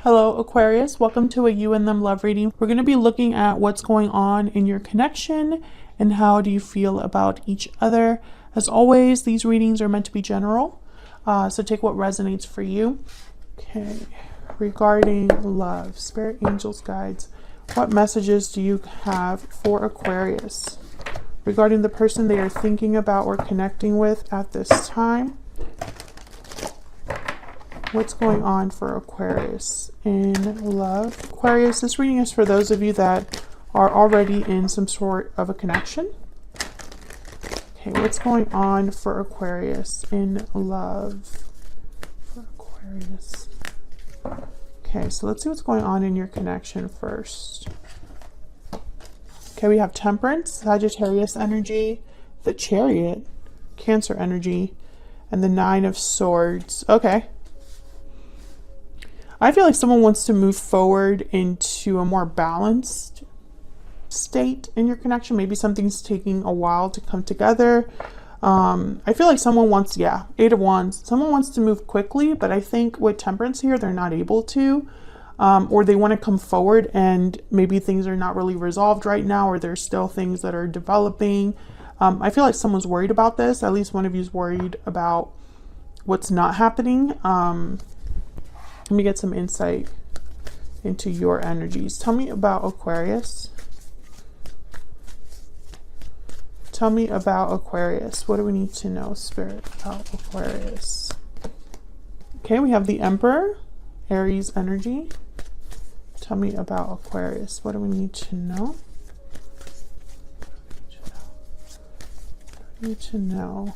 Hello Aquarius, welcome to a you and them love reading. We're going to be looking at what's going on in your connection and how do you feel about each other. As always, these readings are meant to be general, so take what resonates for you. Okay, regarding love, spirit, angels, guides, what messages do you have for Aquarius regarding the person they are thinking about or connecting with at this time? What's going on for Aquarius in love? Aquarius, this reading is for those of you that are already in some sort of a connection. Okay, what's going on for Aquarius in love? For Aquarius. Okay, so let's see what's going on in your connection first. Okay, we have Temperance, Sagittarius energy, the Chariot, Cancer energy, and the Nine of Swords. Okay. I feel like someone wants to move forward into a more balanced state in your connection. Maybe something's taking a while to come together. I feel like someone wants, Eight of Wands. Someone wants to move quickly, but I think with Temperance here, they're not able to. Or they want to come forward and maybe things are not really resolved right now, or there's still things that are developing. I feel like someone's worried about this. At least one of you is worried about what's not happening. Let me get some insight into your energies. Tell me about Aquarius. Tell me about Aquarius. What do we need to know, Spirit, about Aquarius? Okay, we have the Emperor, Aries energy. Tell me about Aquarius. What do we need to know? Need to know.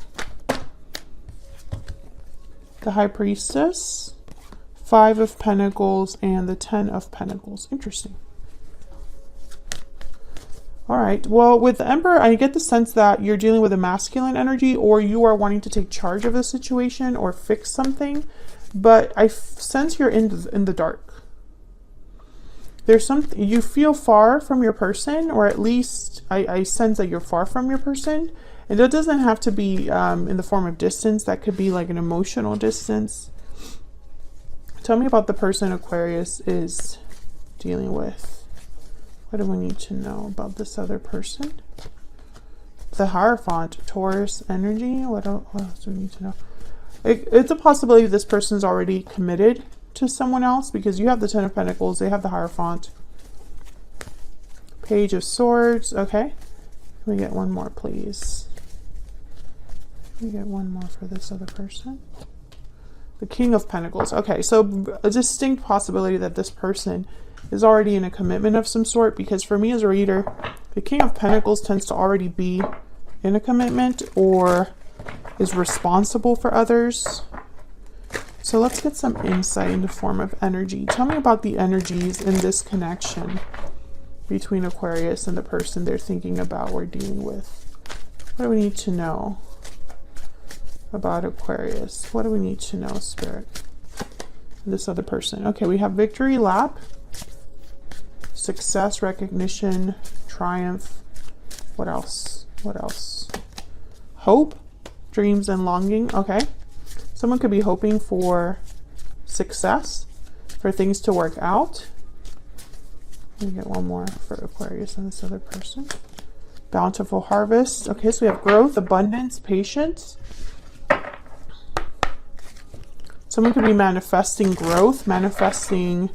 The High Priestess, Five of Pentacles, and the Ten of Pentacles. Interesting. All right. Well, with the Emperor, I get the sense that you're dealing with a masculine energy, or you are wanting to take charge of the situation or fix something. But I sense you're in the dark. There's something, you feel far from your person, or at least I sense that you're far from your person. And it doesn't have to be in the form of distance. That could be like an emotional distance. Tell me about the person Aquarius is dealing with. What do we need to know about this other person? The Hierophant, Taurus energy. What else do we need to know? It's a possibility this person's already committed to someone else, because you have the Ten of Pentacles, they have the Hierophant. Page of Swords. Okay. Can we get one more, please? Can we get one more for this other person? The King of Pentacles. Okay, so a distinct possibility that this person is already in a commitment of some sort, because for me as a reader, the King of Pentacles tends to already be in a commitment or is responsible for others. So let's get some insight in the form of energy. Tell me about the energies in this connection between Aquarius and the person they're thinking about or dealing with. What do we need to know about Aquarius? What do we need to know, Spirit? This other person. Okay, we have Victory Lap, Success, Recognition, Triumph. What else? What else? Hope, Dreams, and Longing. Okay. Someone could be hoping for success, for things to work out. Let me get one more for Aquarius and this other person. Bountiful Harvest. Okay, so we have growth, abundance, patience. Someone could be manifesting growth, manifesting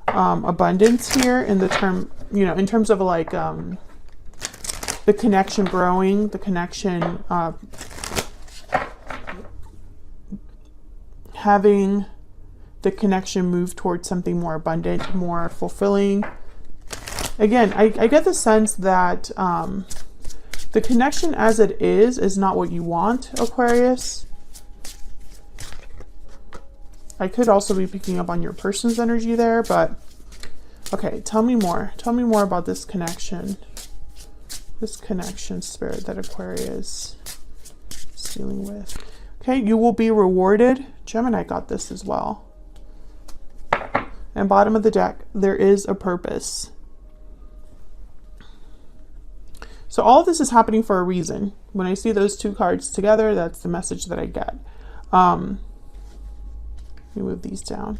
abundance here in the term, in terms of like the connection growing, the connection having the connection move towards something more abundant, more fulfilling. Again, I get the sense that the connection as it is not what you want, Aquarius. I could also be picking up on your person's energy there, but okay, tell me more. Tell me more about this connection. This connection, Spirit, that Aquarius is dealing with. Okay, you will be rewarded. Gemini got this as well. And bottom of the deck, there is a purpose. So all of this is happening for a reason. When I see those two cards together, that's the message that I get. Let me move these down.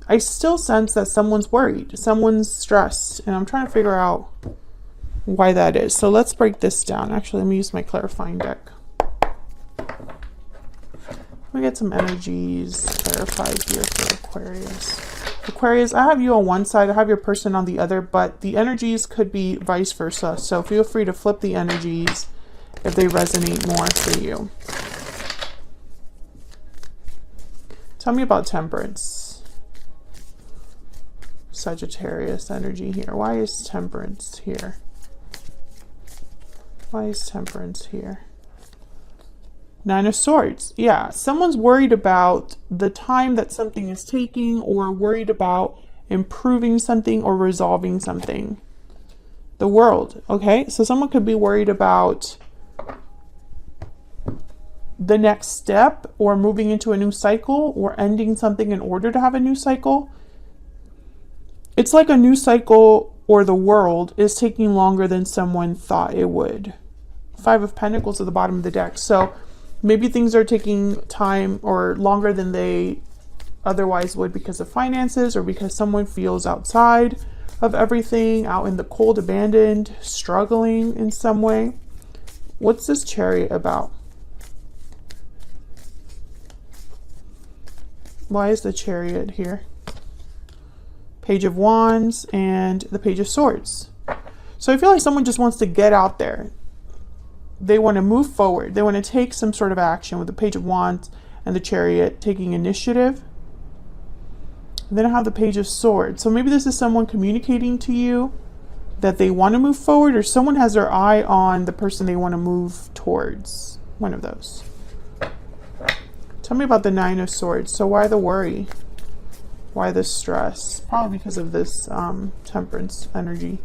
I still sense that someone's worried, someone's stressed, and I'm trying to figure out why that is. So let's break this down. Actually, let me use my clarifying deck. Let me get some energies clarified here for Aquarius. Aquarius, I have you on one side, I have your person on the other, but the energies could be vice versa. So feel free to flip the energies if they resonate more for you. Tell me about Temperance. Sagittarius energy here. Why is Temperance here? Why is Temperance here? Nine of Swords. Yeah, someone's worried about the time that something is taking, or worried about improving something or resolving something. The World. Okay, so someone could be worried about the next step, or moving into a new cycle, or ending something in order to have a new cycle. It's like a new cycle, or the world is taking longer than someone thought it would. Five of Pentacles at the bottom of the deck. So maybe things are taking time or longer than they otherwise would because of finances, or because someone feels outside of everything, out in the cold, abandoned, struggling in some way. What's this Chariot about? Why is the Chariot here? Page of Wands and the Page of Swords. So I feel like someone just wants to get out there. They want to move forward. They want to take some sort of action with the Page of Wands and the Chariot, taking initiative. And then I have the Page of Swords. So maybe this is someone communicating to you that they want to move forward, or someone has their eye on the person they want to move towards. One of those. Tell me about the Nine of Swords. So why the worry? Why the stress? Probably because of this Temperance energy.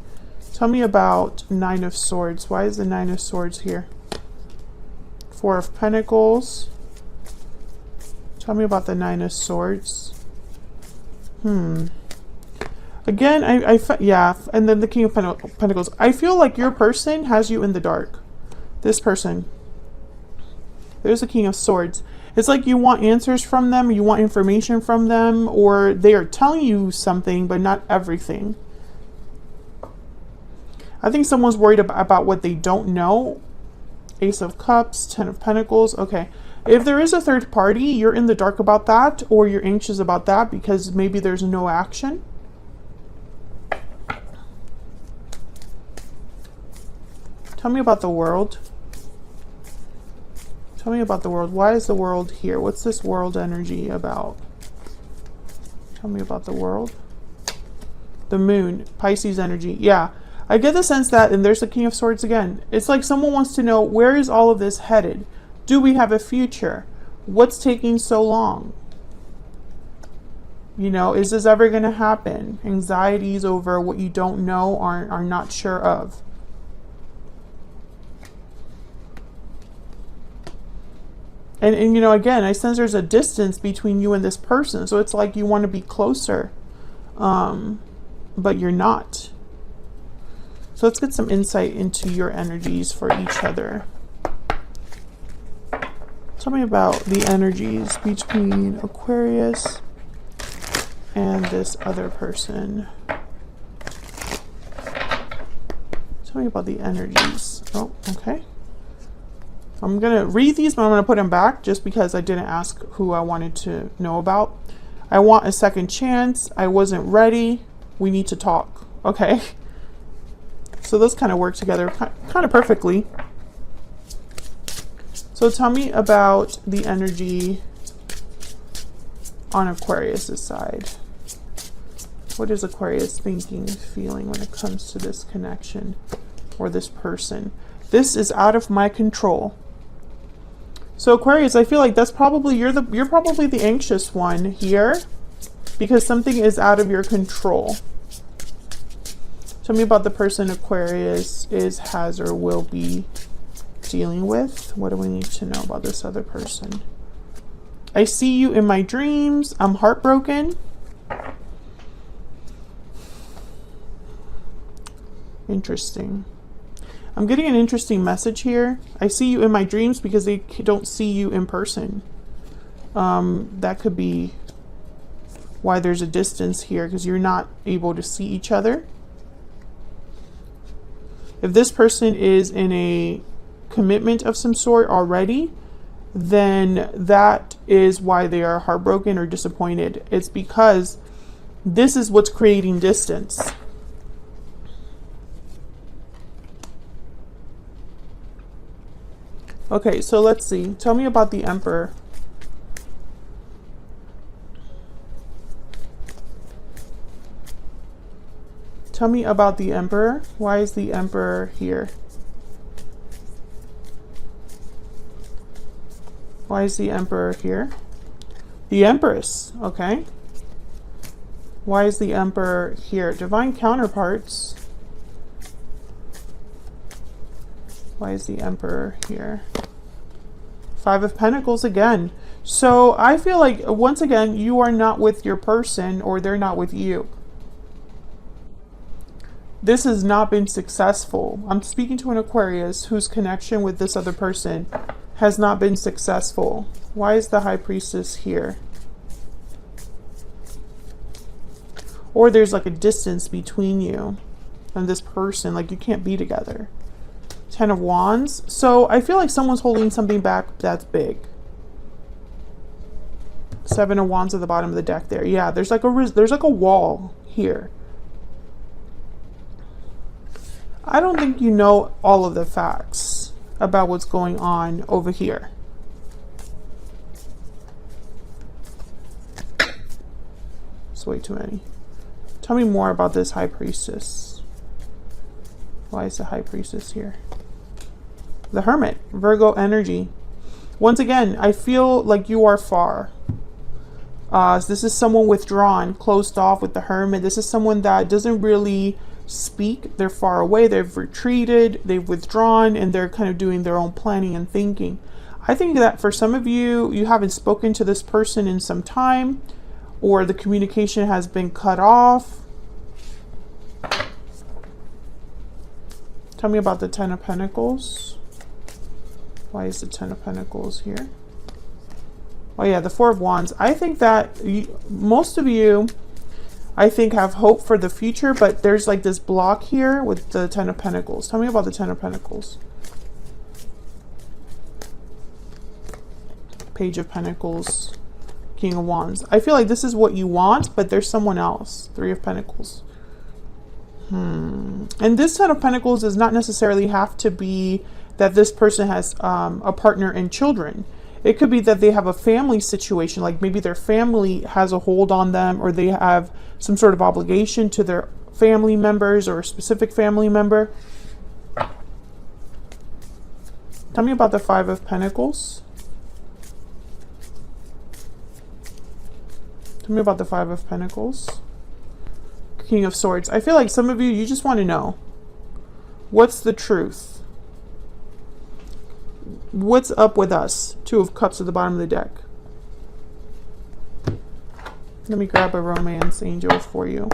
Tell me about Nine of Swords. Why is the Nine of Swords here? Four of Pentacles. Tell me about the Nine of Swords. Again, yeah, and then the King of Pentacles. I feel like your person has you in the dark. This person. There's the King of Swords. It's like you want answers from them, you want information from them, or they are telling you something, but not everything. I think someone's worried about what they don't know. Ace of Cups, Ten of Pentacles. Okay. If there is a third party, you're in the dark about that, or you're anxious about that because maybe there's no action. Tell me about the World. Tell me about the World. Why is the World here? What's this World energy about? Tell me about the World. The Moon, Pisces energy. Yeah, I get the sense that, and there's the King of Swords again. It's like someone wants to know, where is all of this headed? Do we have a future? What's taking so long? You know, is this ever going to happen? Anxieties over what you don't know, are not sure of. And you know, again, I sense there's a distance between you and this person. So it's like you want to be closer, but you're not. So let's get some insight into your energies for each other. Tell me about the energies between Aquarius and this other person. Tell me about the energies. Oh, okay. I'm going to read these, but I'm going to put them back just because I didn't ask who I wanted to know about. I want a second chance. I wasn't ready. We need to talk. Okay. So those kind of work together kind of perfectly. So tell me about the energy on Aquarius's side. What is Aquarius thinking, feeling when it comes to this connection or this person? This is out of my control. So Aquarius, I feel like that's probably, you're probably the anxious one here because something is out of your control. Tell me about the person Aquarius has, or will be dealing with. What do we need to know about this other person? I see you in my dreams. I'm heartbroken. Interesting. I'm getting an interesting message here. I see you in my dreams because they don't see you in person. That could be why there's a distance here, because you're not able to see each other. If this person is in a commitment of some sort already, then that is why they are heartbroken or disappointed. It's because this is what's creating distance. Okay, so let's see. Tell me about the Emperor. Tell me about the Emperor. Why is the Emperor here? Why is the Emperor here? The Empress, okay. Why is the Emperor here? Divine counterparts. Why is the Emperor here? Five of Pentacles again. So I feel like, once again, you are not with your person, or they're not with you. This has not been successful. I'm speaking to an Aquarius whose connection with this other person has not been successful. Why is the High Priestess here? Or there's like a distance between you and this person, like you can't be together. Ten of Wands. So I feel like someone's holding something back that's big. Seven of Wands at the bottom of the deck there. Yeah, there's like a wall here. I don't think you know all of the facts about what's going on over here. It's way too many. Tell me more about this High Priestess. Why is the High Priestess here? The Hermit, Virgo energy. Once again, I feel like you are far. This is someone withdrawn, closed off with the Hermit. This is someone that doesn't really speak. They're far away. They've retreated. They've withdrawn, and they're kind of doing their own planning and thinking. I think that for some of you, you haven't spoken to this person in some time, or the communication has been cut off. Tell me about the Ten of Pentacles. Why is the Ten of Pentacles here? Oh yeah, the Four of Wands. I think that most of you, I think, have hope for the future, but there's like this block here with the Ten of Pentacles. Tell me about the Ten of Pentacles. Page of Pentacles, King of Wands. I feel like this is what you want, but there's someone else. Three of Pentacles. And this Ten of Pentacles does not necessarily have to be that this person has a partner and children. It could be that they have a family situation, like maybe their family has a hold on them, or they have some sort of obligation to their family members or a specific family member. Tell me about the Five of Pentacles. Tell me about the Five of Pentacles. King of Swords. I feel like some of you just want to know, what's the truth? What's up with us? Two of Cups at the bottom of the deck. Let me grab a romance angel for you.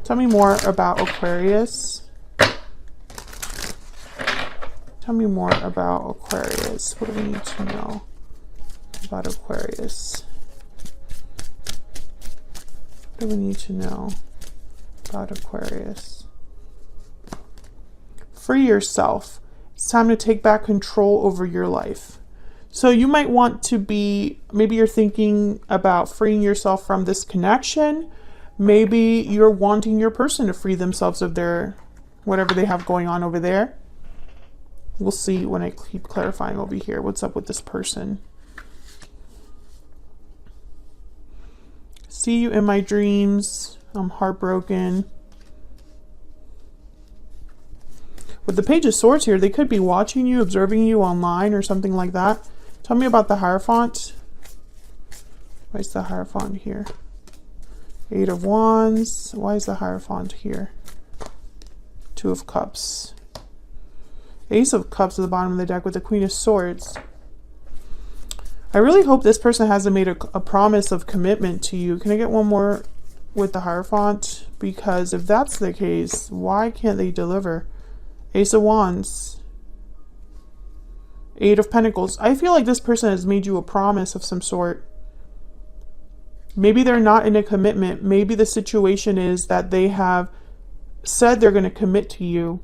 Tell me more about Aquarius. Tell me more about Aquarius. What do we need to know about Aquarius? What do we need to know about Aquarius? Free yourself. It's time to take back control over your life. So you might want to be, maybe you're thinking about freeing yourself from this connection. Maybe you're wanting your person to free themselves of their, whatever they have going on over there. We'll see when I keep clarifying over here. What's up with this person? See you in my dreams. I'm heartbroken. With the Page of Swords here, they could be watching you, observing you online or something like that. Tell me about the Hierophant. Why is the Hierophant here? Eight of Wands. Why is the Hierophant here? Two of Cups. Ace of Cups at the bottom of the deck with the Queen of Swords. I really hope this person hasn't made a promise of commitment to you. Can I get one more with the Hierophant? Because if that's the case, why can't they deliver? Ace of Wands. Eight of Pentacles. I feel like this person has made you a promise of some sort. Maybe they're not in a commitment. Maybe the situation is that they have said they're going to commit to you.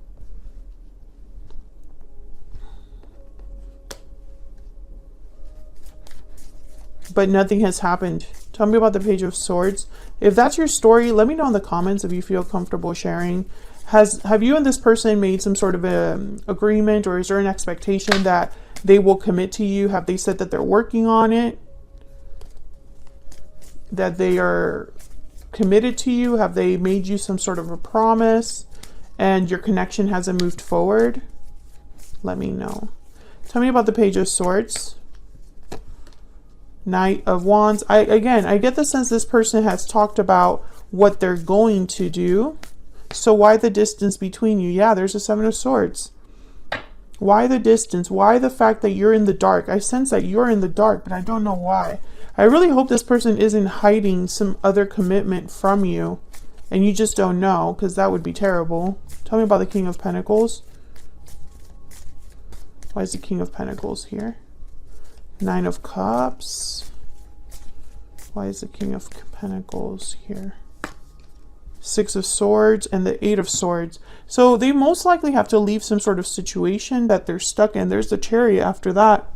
But nothing has happened. Tell me about the Page of Swords. If that's your story, let me know in the comments if you feel comfortable sharing. Have you and this person made some sort of agreement, or is there an expectation that they will commit to you? Have they said that they're working on it? That they are committed to you? Have they made you some sort of a promise and your connection hasn't moved forward? Let me know. Tell me about the Page of Swords. Knight of Wands. I get the sense this person has talked about what they're going to do. So why the distance between you? Yeah, there's a Seven of Swords. Why the distance? Why the fact that you're in the dark? I sense that you're in the dark, but I don't know why. I really hope this person isn't hiding some other commitment from you and you just don't know, because that would be terrible. Tell me about the King of Pentacles. Why is the King of Pentacles here? Nine of Cups. Why is the King of Pentacles here? Six of Swords and the Eight of Swords. So they most likely have to leave some sort of situation that they're stuck in. There's the Chariot after that.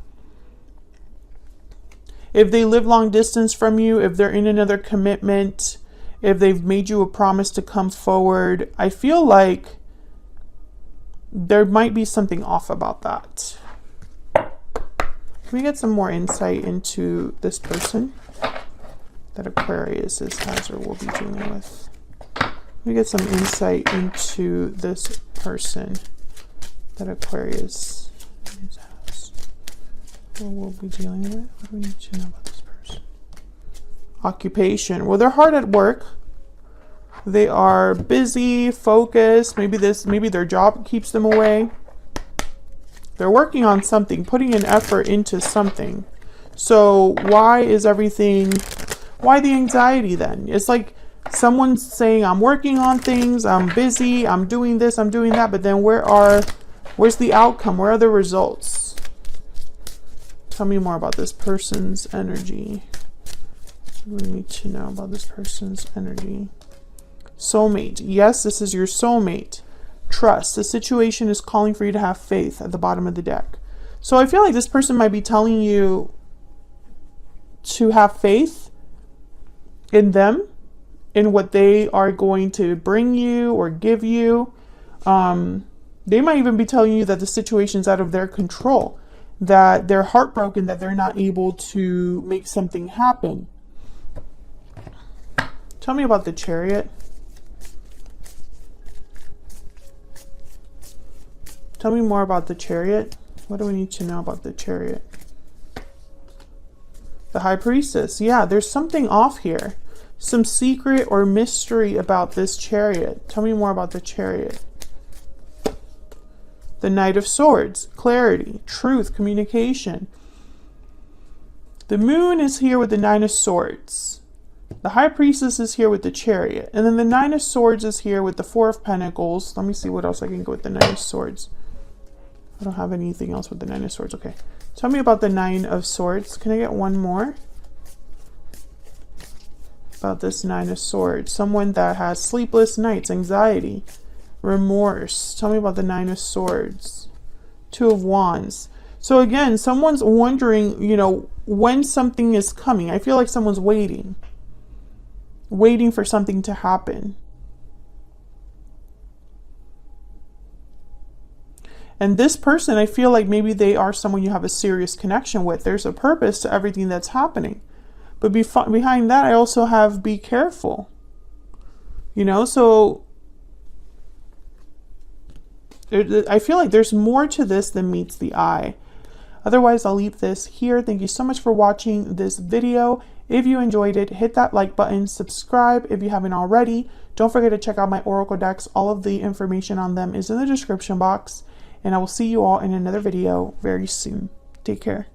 If they live long distance from you, if they're in another commitment, if they've made you a promise to come forward, I feel like there might be something off about that. Can we get some more insight into this person that Aquarius has or will be dealing with? Let me get some insight into this person that Aquarius has or will be dealing with. What do we need to know about this person? Occupation. Well, they're hard at work. They are busy, focused. Maybe their job keeps them away. They're working on something, putting an effort into something. So why the anxiety then? It's like someone's saying, I'm working on things, I'm busy, I'm doing this, I'm doing that, but then where's the outcome? Where are the results? Tell me more about this person's energy. What do we need to know about this person's energy? Soulmate. Yes, this is your soulmate. Trust. The situation is calling for you to have faith at the bottom of the deck. So I feel like this person might be telling you to have faith in them, in what they are going to bring you or give you. They might even be telling you that the situation's out of their control, that they're heartbroken that they're not able to make something happen. Tell me about the Chariot. Tell me more about the Chariot. What do we need to know about the Chariot? The High Priestess. Yeah, there's something off here. Some secret or mystery about this Chariot. Tell me more about the Chariot. The Knight of Swords. Clarity, truth, communication. The Moon is here with the Nine of Swords. The High Priestess is here with the Chariot. And then the Nine of Swords is here with the Four of Pentacles. Let me see what else I can go with the Nine of Swords. I don't have anything else with the Nine of Swords. Okay. Tell me about the Nine of Swords. Can I get one more? About this Nine of Swords. Someone that has sleepless nights, anxiety, remorse. Tell me about the Nine of Swords. Two of Wands. So again, someone's wondering, when something is coming. I feel like someone's waiting for something to happen. And this person, I feel like maybe they are someone you have a serious connection with. There's a purpose to everything that's happening. But behind that, I also have be careful. So I feel like there's more to this than meets the eye. Otherwise, I'll leave this here. Thank you so much for watching this video. If you enjoyed it, hit that like button, subscribe if you haven't already. Don't forget to check out my Oracle decks. All of the information on them is in the description box. And I will see you all in another video very soon. Take care.